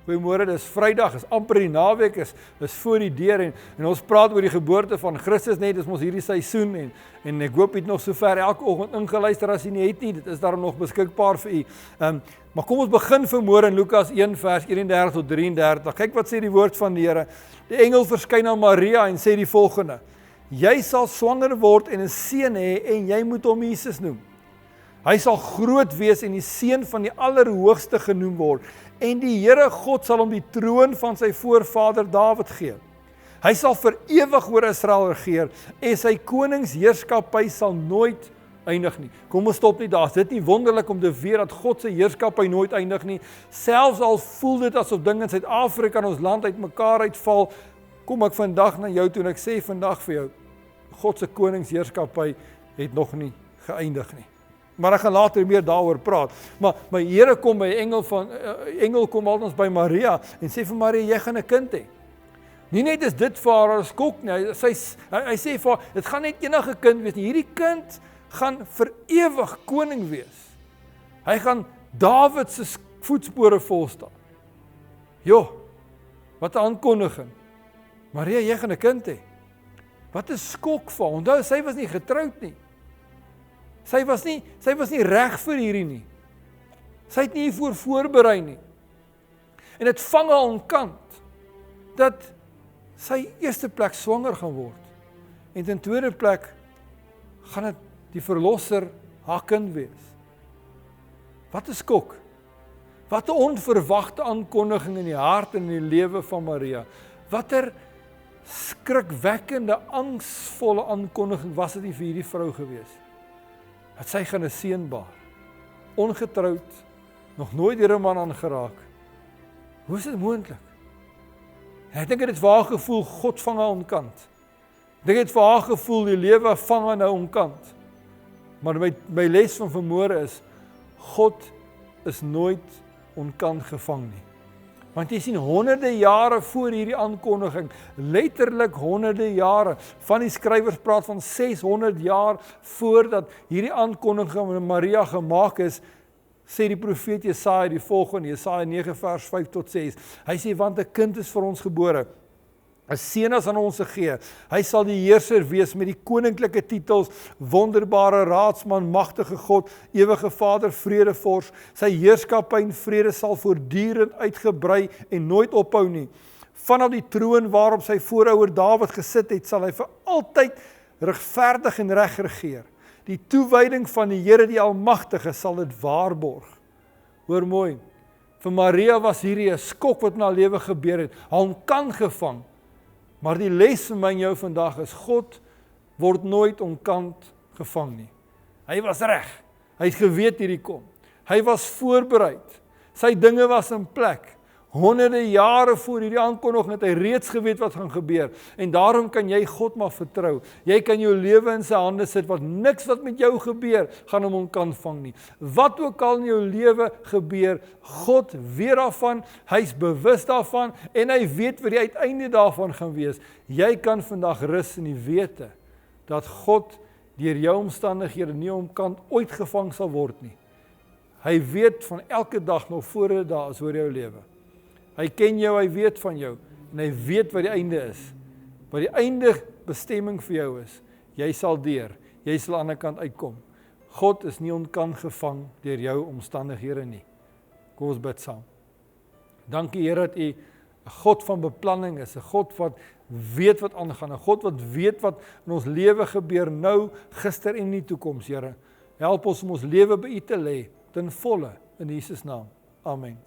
Goeiemôre, dis Vrydag, is amper die naweek, is voor die deur en ons praat oor die geboorte van Christus net, dis mos hierdie seisoen en ek hoop jy het nog sover elke oggend ingeluister as jy nie het nie, dit is daarom nog beskikbaar vir u. Maar kom ons begin vanmôre in Lukas 1 vers 31 tot 33. Kyk wat sê die woord van die Here. Die engel verskyn aan Maria en sê die volgende: Jy sal swanger word en 'n seun hê en jy moet hom Jesus noem. Hy sal groot wees en die seun van die Allerhoogste genoem word. En die Here God sal hom die troon van sy voorvader Dawid gee. Hy sal vir ewig oor Israel regeer en sy koningsheerskappy sal nooit eindig nie. Kom ons stop nie daar. Is dit nie wonderlik om te weet dat God se heerskappy nooit eindig nie? Selfs al voel dit asof dinge in Suid-Afrika en ons land uitmekaar uitval, kom ek vandag na jou toe en ek sê vandag vir jou, God se koningsheerskappy het nog nie geëindig nie. Maar ek gaan later meer daaroor praat. Maar Here kom by engel kom altyd by Maria en sê vir Maria, jy gaan 'n kind hê. Nie net is dit vir haar 'n skok nie. Hy sê vir haar, dit gaan net enige kind wees nie. Hierdie kind gaan vir ewig koning wees. Hy gaan Dawid se voetspore volstaan. Jo, wat 'n aankondiging. Maria, jy gaan 'n kind hê. Wat 'n skok vir haar. Onthou, sy was nie getroud nie. Sy was nie reg vir hierdie nie. Sy het nie hiervoor voorberei nie. En dit vang haar onkant dat sy eerste plek swanger gaan word. En ten tweede plek gaan dit die verlosser haar kind wees. Wat 'n skok. Wat 'n onverwagte aankondiging in die hart en in die lewe van Maria. Watter skrikwekkende, angsvolle aankondiging was dit nie vir hierdie vrou gewees? Dat sy gaan 'n seun baar. Ongetroud, nog nooit deur 'n man aangeraak. Hoe is dit moontlik? Ek dink dit het vir haar gevoel, God vang haar onkant. Ek dink dit het vir haar gevoel, die lewe vang haar nou onkant. Maar my les van vanmôre is, God is nooit onkant gevang nie. Want jy sien, honderde jare voor hierdie aankondiging, letterlik honderde jare, van die skrywers praat van 600 jaar voordat hierdie aankondiging van Maria gemaak is, sê die profeet Jesaja die volgende, Jesaja 9 vers 5 tot 6. Hy sê, want 'n kind is vir ons gebore, 'n seun is aan ons gegee. Hy sal die heerser wees met die koninklike titels, wonderbare raadsman, magtige God, ewige Vader, vredevors. Sy heerskappy en vrede sal voortdurend uitgebrei en nooit ophou nie. Vanaf die troon waarop sy voorouder Dawid gesit het, sal hy vir altyd regverdig en reg regeer. Die toewyding van die Here die Almagtige sal dit waarborg. Hoor mooi, vir Maria was hierdie 'n skok wat in haar lewe gebeur het, haar onkant gevang. Maar die les vir my en jou vandag is, God word nooit onkant gevang nie. Hy was reg, hy het geweet hierdie kom. Hy was voorbereid, sy dinge was in plek. Honderde jare voor hierdie aankondiging het hy reeds geweet wat gaan gebeur. En daarom kan jy God maar vertrou. Jy kan jou lewe in sy hande sit, want niks wat met jou gebeur, gaan hom onkant vang nie. Wat ook al in jou lewe gebeur, God weet daarvan, hy's bewus daarvan, en hy weet wat die uiteinde daarvan gaan wees. Jy kan vandag rus in die wete, dat God deur jou omstandighede nie onkant ooit gevang sal word nie. Hy weet van elke dag nog voor dit daar is oor jou lewe. Hy ken jou, hy weet van jou, en hy weet wat die einde is. Wat die einde bestemming vir jou is, jy sal deur, jy sal aan die ander kant uitkom. God is nie onkant gevang deur jou omstandighede nie. Kom ons bid saam. Dankie Here dat U 'n God van beplanning is, 'n God wat weet wat aangaan, 'n God wat weet wat in ons lewe gebeur nou, gister en in die toekoms, Here. Help ons om ons lewe by U te lê, ten volle, in Jesus naam. Amen.